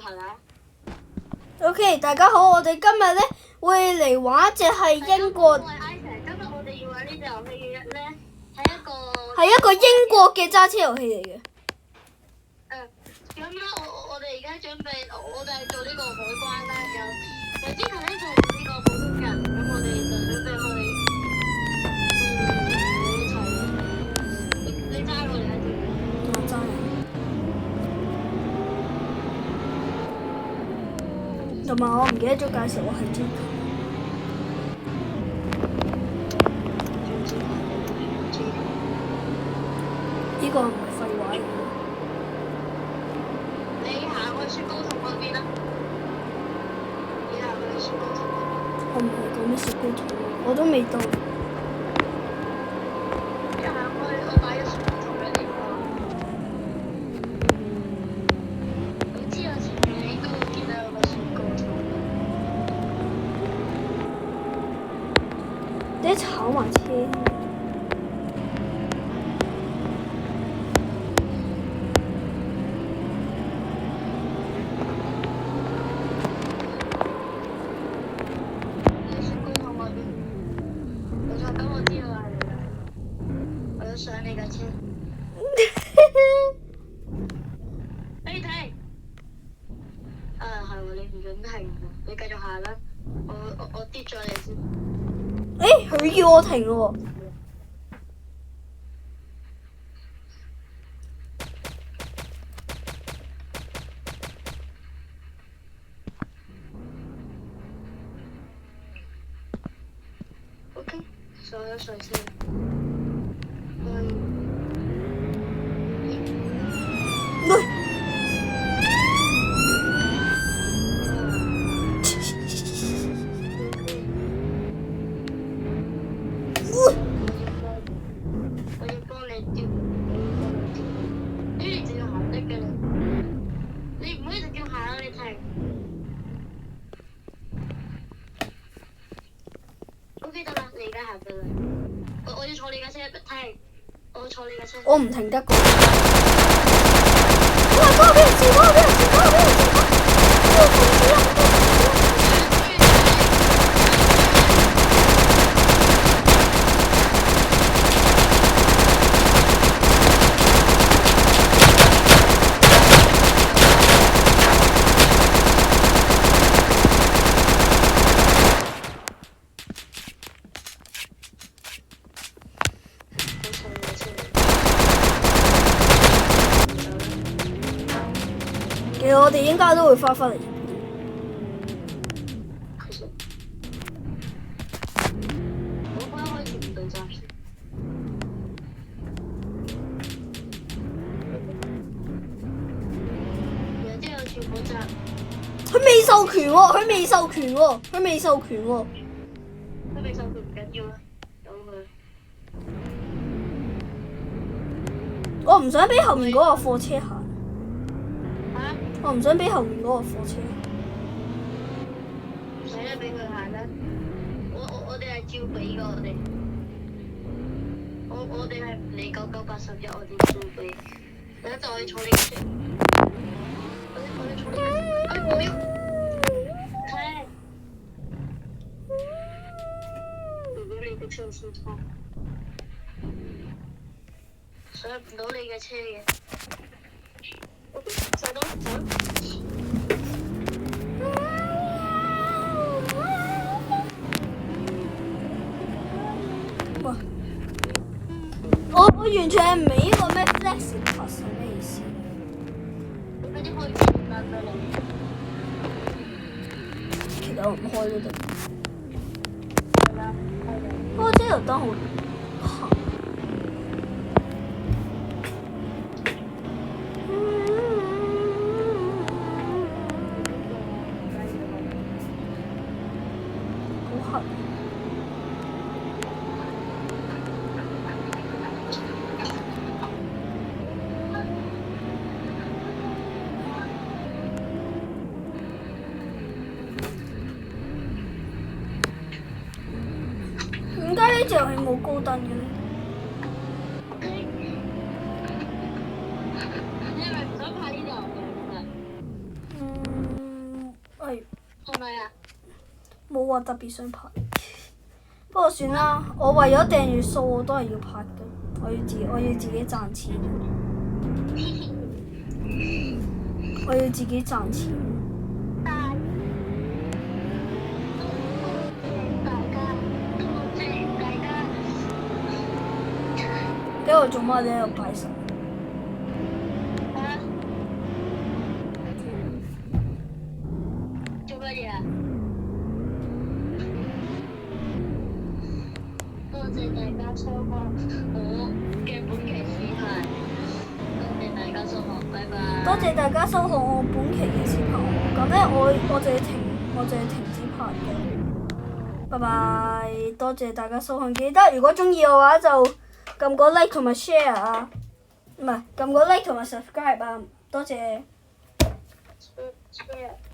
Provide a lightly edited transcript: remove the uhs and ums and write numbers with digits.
係咪？OK， 大家好，我哋今日咧會嚟玩一隻係英國，今日我哋要玩呢隻遊戲嘅咧，係一個英國嘅揸車遊戲嚟嘅。咁咧，我哋而家準備，我哋係做呢個海關啦，有之前咧做呢個普通人，咁我哋就準備我哋一齊。你揸過嚟啊？我揸。同埋我唔記得咗介紹我係 Jacob。呢個唔係廢話嚟嘅。你行去雪糕筒嗰邊啦。你行去雪糕筒嗰邊。我唔係講咩雪糕筒，我都未到。你行去，我擺咗雪糕筒嘅地方。咁之後前面你應該會見到有個雪糕筒。你炒埋車。上你架車。你睇。係喎，你唔準停喎，你繼續行啦。我跌咗你先。佢叫我停喎。OK， 上咗上車。我要幫你調，你直接行得㗎啦，你唔可以直接行啊！你停。OK 得啦，你而家行得啦。我要坐你架車，停。我坐你架車。我唔停得㗎。哇！嗰個俾人射，嗰個俾人射，嗰個俾人射，嗰個停住啦！其實我哋應該都會翻返嚟。我翻開始唔對閘先。然之後全部閘。佢未授權喎，佢未授權喎，佢未授權喎。佢未授權唔緊要啦，由佢。我唔想俾後面嗰個貨車行。嚇？我唔想俾後面嗰個貨車。唔使啦，俾佢行啦。我哋係照俾㗎，我哋。我哋係唔理9981，我哋照俾。等一陣我要坐你架車。我要坐你架車。我要。係。如果你的車是錯，上唔到你嘅車嘅。上到走。我完全係唔明呢個咩 flexing pass 係咩意思？嗰啲可以轉翻俾你。其實我唔開都得。係啦，係啦。不過車頭燈好黑。好黑。點解呢隻遊戲冇高登嘅咧？你係咪唔想拍呢隻遊戲啊？係咪啊？冇話特別想拍，不過算啦。我為咗訂閱數，我都係要拍嘅。我要自己賺錢。我要自己賺錢。你喺度做乜？你喺度拜神？做乜嘢啊？多謝大家收看我嘅本期視頻。多謝大家收看，拜拜。多謝大家收看我本期嘅視頻。咁咧，我就要停止拍嘅。拜拜！多謝大家收看，記得如果中意嘅話就撳個 like 同埋 share 啊，唔係撳個 like 同埋 subscribe 啊，多謝。